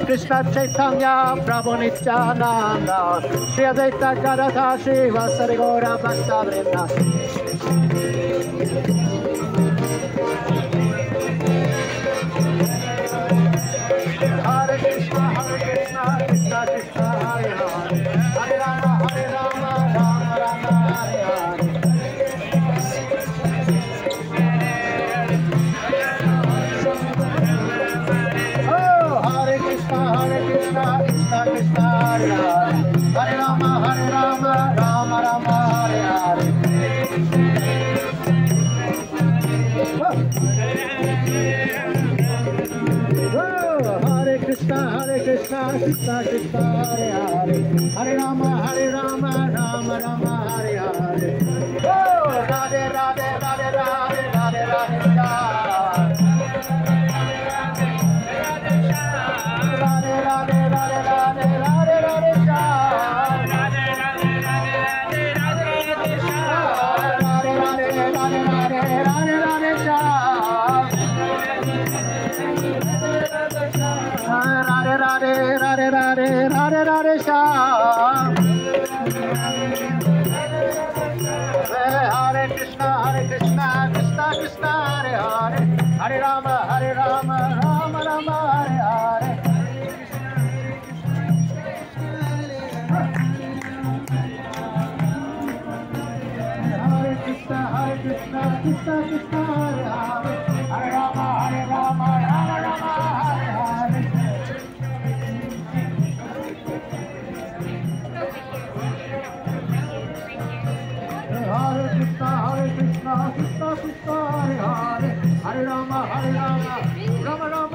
Krishna Chaitanya Prabhu Nityananda Shri Advaita Gadadhar Shri Vasari Gaura Bhakta Vrinda Hare Krishna Krishna Krishna Hare Hare Hare Rama Rama Rama Hare Hare Hare Rama, Rama Rama, Hare Hare. Hare Krishna, Krishna Krishna, Hare Hare. Hare Rama, Rama Rama, Hare Hare. Oh, Radhe Radhe, Radhe Radhe, Radhe Radhe Shah. Radhe Radhe, Radhe Radhe, Radhe Radhe Shah. Radhe Radhe, Radhe Radhe, Radhe Radhe Shah. Radhe Radhe, Radhe Radhe, Radhe Radhe Shah. Radhe Radhe, Radhe Radhe, Radhe Radhe Shah. Hare Krishna, Krishna Krishna, Hare Hare. Hare Rama, Rama Rama, Hare Hare. Hare Krishna, Krishna Krishna, Hare Hare. Hare Rama, Rama Rama, Hare Hare. Hare Krishna, Krishna Krishna, Hare Hare. Hare Rama, Rama Rama.